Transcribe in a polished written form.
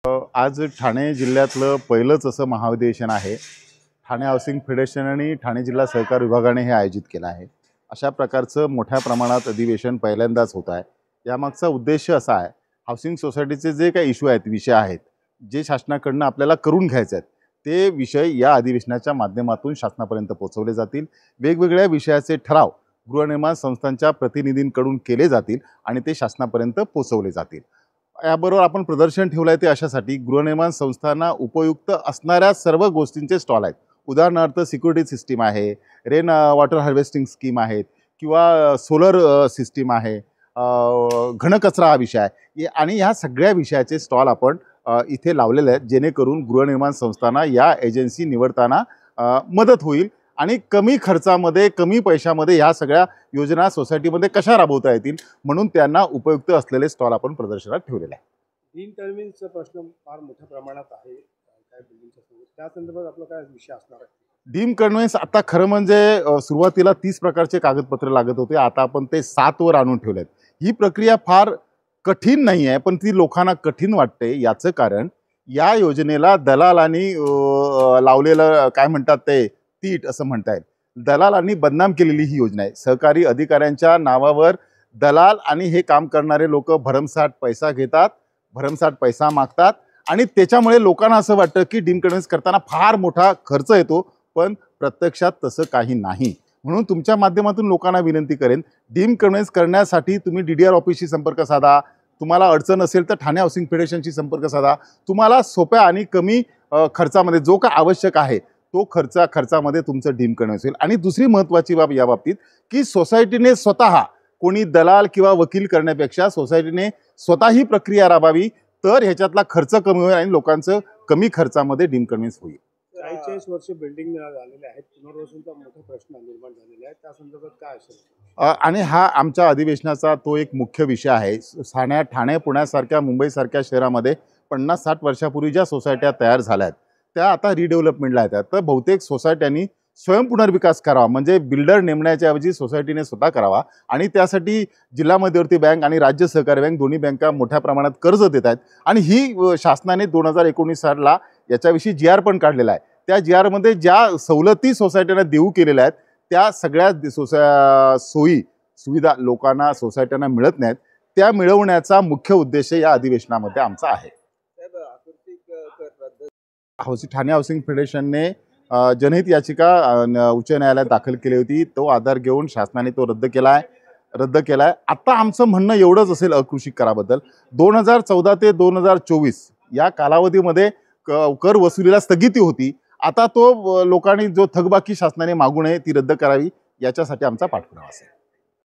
आज ठाणे जिल्ह्यातलं पहिलंच असं महाअधिवेशन आहे। ठाणे हाऊसिंग फेडरेशन आणि ठाणे जिल्हा सहकार विभागाने हे आयोजित केलं आहे। अशा प्रकारचं मोठ्या प्रमाणात अधिवेशन पहिल्यांदाच होत आहे। यामागचा उद्देश असा आहे, हाऊसिंग सोसायटीचे जे काही इश्यू आहेत, विषय आहेत, जे शासनाकडून आपल्याला करून घ्यायचे आहेत, ते विषय या अधिवेशनाच्या माध्यमातून शासनापर्यंत पोहोचवले जातील। वेगवेगळ्या विषयाचे ठराव गृहनिर्माण संस्थांच्या प्रतिनिधींकडून केले जातील आणि ते शासनापर्यंत पोहोचवले जातील। याबरोबर आपण प्रदर्शन ठेवलं आहे ते अशासाठी गृहनिर्माण संस्थांना उपयुक्त असणाऱ्या सर्व गोष्टींचे स्टॉल आहेत। उदाहरणार्थ सिक्युरिटी सिस्टीम आहे, रेन वॉटर हार्वेस्टिंग स्कीम आहेत किंवा सोलर सिस्टीम आहे, घनकचरा हा विषय आहे आणि ह्या सगळ्या विषयाचे स्टॉल आपण इथे लावलेले आहेत, जेणेकरून गृहनिर्माण संस्थांना या एजन्सी निवडताना मदत होईल आणि कमी खर्चामध्ये कमी पैशामध्ये ह्या सगळ्या योजना सोसायटीमध्ये कशा राबवता येतील म्हणून त्यांना उपयुक्त असलेले स्टॉल आपण प्रदर्शनात ठेवलेले आहे। डीम कन्व्हेन्सचा प्रश्न फार मोठ्या प्रमाणात आहे काय बिल्डिंगच्या समोर, त्या संदर्भात आपला काय विषय असणार आहे? डीम कन्व्हेन्स आता खरं म्हणजे सुरुवातीला 30 प्रकारचे कागदपत्र लागत होते, आता आपण ते 7 वर आणून ठेवलेत। ही प्रक्रिया फार कठीण नाही आहे, पण ती लोकांना कठीण वाटते। याचं कारण या योजनेला दलालांनी लावलेलं काय म्हणतात ते तीट असं म्हणता येईल। दलालांनी बदनाम केलेली ही योजना आहे। सहकारी अधिकाऱ्यांच्या नावावर दलाल आणि हे काम करणारे लोक भरमसाठ पैसा घेतात, भरमसाठ पैसा मागतात आणि त्याच्यामुळे लोकांना असं वाटतं की डीम कन्व्हेन्स करताना फार मोठा खर्च येतो, पण प्रत्यक्षात तसं काही नाही। म्हणून तुमच्या माध्यमातून लोकांना विनंती करेन, डीम कन्व्हेन्स करण्यासाठी तुम्ही DDR ऑफिसशी संपर्क साधा। तुम्हाला अडचण असेल तर ठाणे हाऊसिंग फेडरेशनशी संपर्क साधा। तुम्हाला सोप्या आणि कमी खर्चामध्ये जो काय आवश्यक आहे तो खर्चामध्ये तुमचं डीम कन्व्हेन्स होईल। आणि दुसरी महत्त्वाची बाब या बाबतीत की सोसायटीने स्वतः कोणी दलाल किंवा वकील करण्यापेक्षा सोसायटीने स्वतः ही प्रक्रिया राबावी, तर ह्याच्यातला खर्च कमी होईल आणि लोकांचं कमी खर्चामध्ये डीम कन्व्हेन्स होईल। 40 वर्ष बिल्डिंग झालेले आहेत, पुनर्वसनाचा मोठा प्रश्न निर्माण झालेला आहे, त्या संदर्भात काय असेल? आणि हा आमच्या अधिवेशनाचा तो एक मुख्य विषय आहे। ठाणे पुण्यासारख्या मुंबईसारख्या शहरामध्ये 50-60 वर्षापूर्वी ज्या सोसायट्या तयार झाल्या आहेत त्या आता रिडेव्हलपमेंटला येतात। तर बहुतेक सोसायट्यांनी स्वयं पुनर्विकास करावा, म्हणजे बिल्डर नेमण्याच्या ऐवजी सोसायटीने स्वतः करावा आणि त्यासाठी जिल्हा मध्यवर्ती बँक आणि राज्य सहकारी बँक दोन्ही बँका मोठ्या प्रमाणात कर्ज देत आहेत आणि ही शासनाने 2019 सालला याच्याविषयी GR पण काढलेला आहे। त्या GR मध्ये ज्या सवलती सोसायट्यांना देऊ केलेल्या आहेत त्या सगळ्या सोयी सुविधा लोकांना सोसायट्यांना मिळत नाहीत, त्या मिळवण्याचा मुख्य उद्देश या अधिवेशनामध्ये आमचा आहे। ठाणे हाऊसिंग फेडरेशनने जनहित याचिका उच्च न्यायालयात दाखल केली होती, तो आधार घेऊन शासनाने तो रद्द केलाय। आता आमचं म्हणणं एवढंच असेल अकृषी कराबद्दल, 2014 ते 2024 या कालावधीमध्ये कर वसुलीला स्थगिती होती। आता तो लोकांनी जो थकबाकी शासनाने मागू नये ती रद्द करावी, याच्यासाठी आमचा पाठपुरावा असेल।